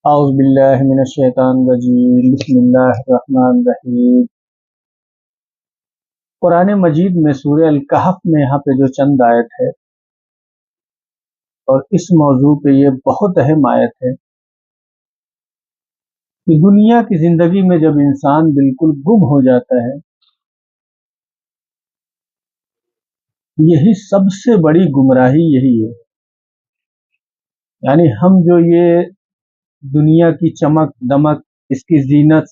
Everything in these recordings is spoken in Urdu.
اعوذ باللہ من الشیطان الرجیم بسم اللہ الرحمن الرحیم۔ قرآن مجید میں سورہ الکہف میں یہاں پہ جو چند آیت ہے اور اس موضوع پہ یہ بہت اہم آیت ہے کہ دنیا کی زندگی میں جب انسان بالکل گم ہو جاتا ہے، یہی سب سے بڑی گمراہی یہی ہے۔ یعنی ہم جو یہ دنیا کی چمک دمک، اس کی زینت،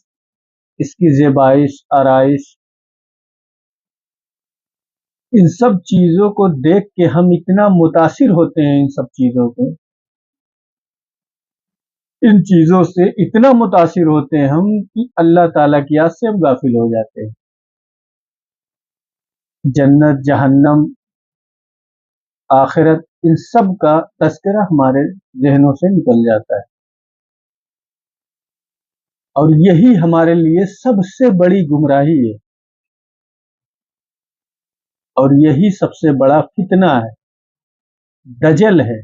اس کی زیبائش آرائش، ان سب چیزوں کو دیکھ کے ہم اتنا متاثر ہوتے ہیں، ان سب چیزوں کو، ان چیزوں سے اتنا متاثر ہوتے ہیں ہم کہ اللہ تعالیٰ کی یاد سے ہم غافل ہو جاتے ہیں۔ جنت، جہنم، آخرت، ان سب کا تذکرہ ہمارے ذہنوں سے نکل جاتا ہے، اور یہی ہمارے لیے سب سے بڑی گمراہی ہے، اور یہی سب سے بڑا فتنہ ہے، دجل ہے،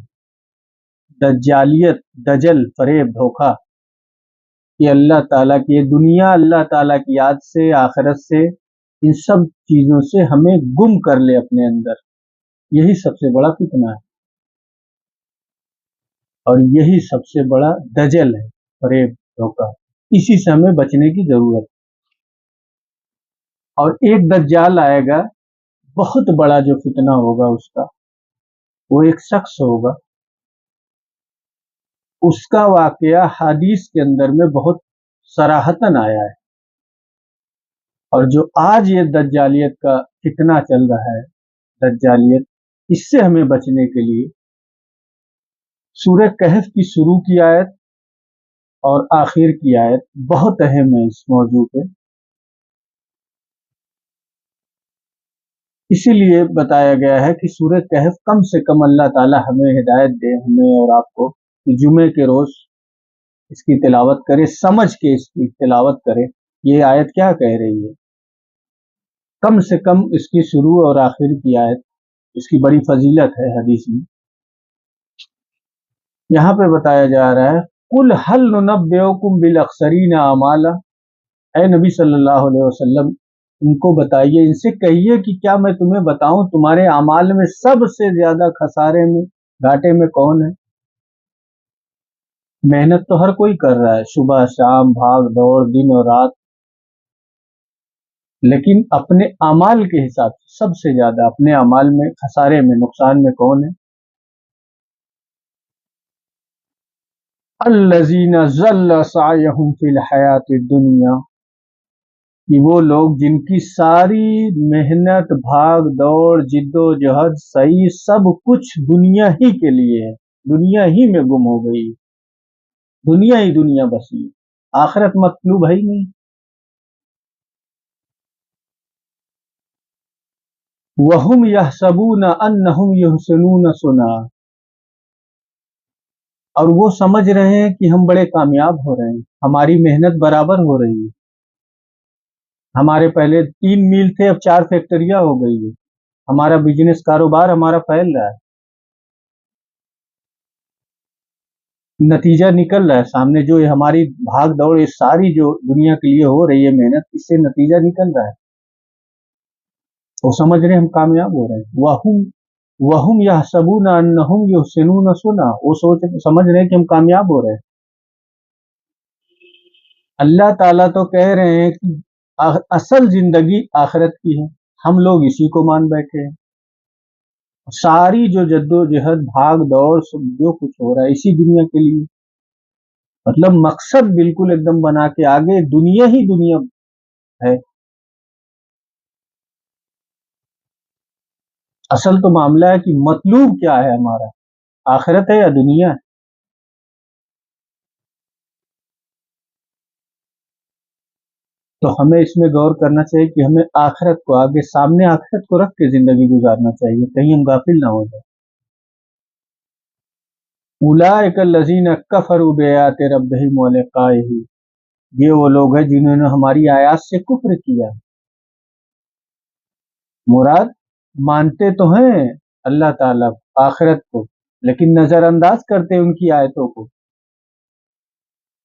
دجالیت، دجل، فریب، دھوکہ، کہ اللہ تعالیٰ کی یہ دنیا اللہ تعالیٰ کی یاد سے، آخرت سے، ان سب چیزوں سے ہمیں گم کر لے اپنے اندر۔ یہی سب سے بڑا فتنہ ہے، اور یہی سب سے بڑا دجل ہے، فریب، دھوکہ۔ اسی سے ہمیں بچنے کی ضرورت ہے۔ اور ایک دجال آئے گا، بہت بڑا جو فتنہ ہوگا اس کا، وہ ایک شخص ہوگا، اس کا واقعہ حدیث کے اندر میں بہت صراحتاً آیا ہے۔ اور جو آج یہ دجالیت کا فتنہ چل رہا ہے، دجالیت، اس سے ہمیں بچنے کے لیے سورہ کہف کی شروع کی آیت اور آخر کی آیت بہت اہم ہے اس موضوع پہ۔ اسی لیے بتایا گیا ہے کہ سورہ کہف کم سے کم اللہ تعالی ہمیں ہدایت دے، ہمیں اور آپ کو، کہ جمعے کے روز اس کی تلاوت کرے، سمجھ کے اس کی تلاوت کرے، یہ آیت کیا کہہ رہی ہے۔ کم سے کم اس کی شروع اور آخر کی آیت، اس کی بڑی فضیلت ہے حدیث میں۔ یہاں پہ بتایا جا رہا ہے، قُلْ هَلْ نُنَبِّئُكُمْ بِالْأَخْسَرِينَ أَعْمَالًا، اے نبی صلی اللہ علیہ وسلم ان کو بتائیے، ان سے کہیے کہ کیا میں تمہیں بتاؤں تمہارے اعمال میں سب سے زیادہ خسارے میں، گھاٹے میں کون ہے؟ محنت تو ہر کوئی کر رہا ہے، صبح شام، بھاگ دوڑ، دن اور رات، لیکن اپنے اعمال کے حساب سے سب سے زیادہ اپنے اعمال میں خسارے میں، نقصان میں کون ہے؟ الذین ضل سعیہم فی الحیات الدنیا، کہ وہ لوگ جن کی ساری محنت، بھاگ دوڑ، جد و جہد، سعی، سب کچھ دنیا ہی کے لیے ہے، دنیا ہی میں گم ہو گئی، دنیا ہی دنیا بسی، آخرت مطلوب ہے ہی نہیں۔ وَهُمْ يَحْسَبُونَ أَنَّهُمْ يُحْسِنُونَ صُنْعًا، اور وہ سمجھ رہے ہیں کہ ہم بڑے کامیاب ہو رہے ہیں، ہماری محنت برابر ہو رہی ہے، ہمارے پہلے 3 میل تھے، اب 4 فیکٹریاں ہو گئی ہے، ہمارا بزنس، کاروبار ہمارا پھیل رہا ہے، نتیجہ نکل رہا ہے سامنے، جو یہ ہماری بھاگ دوڑ، یہ ساری جو دنیا کے لیے ہو رہی ہے محنت، اس سے نتیجہ نکل رہا ہے، وہ سمجھ رہے ہیں ہم کامیاب ہو رہے ہیں۔ وَهُمْ يَحْسَبُونَ أَنَّهُمْ يُحْسِنُونَ صُنْعًا، وہ سمجھ رہے ہیں کہ ہم کامیاب ہو رہے ہیں۔ اللہ تعالیٰ تو کہہ رہے ہیں کہ اصل زندگی آخرت کی ہے، ہم لوگ اسی کو مان بیٹھے ہیں، ساری جو جد و جہد، بھاگ دوڑ، سب جو کچھ ہو رہا ہے اسی دنیا کے لیے، مطلب مقصد بالکل ایک دم بنا کے آگے دنیا ہی دنیا ہے۔ اصل تو معاملہ ہے کہ مطلوب کیا ہے ہمارا، آخرت ہے یا دنیا ہے۔ تو ہمیں اس میں غور کرنا چاہیے کہ ہمیں آخرت کو آگے، سامنے آخرت کو رکھ کے زندگی گزارنا چاہیے، کہیں ہم غافل نہ ہو جائیں۔ اولئک الذین کفروا بآیات ربہم ولقائہ، یہ وہ لوگ ہیں جنہوں نے ہماری آیات سے کفر کیا۔ مراد مانتے تو ہیں اللہ تعالیٰ آخرت کو، لیکن نظر انداز کرتے ان کی آیتوں کو۔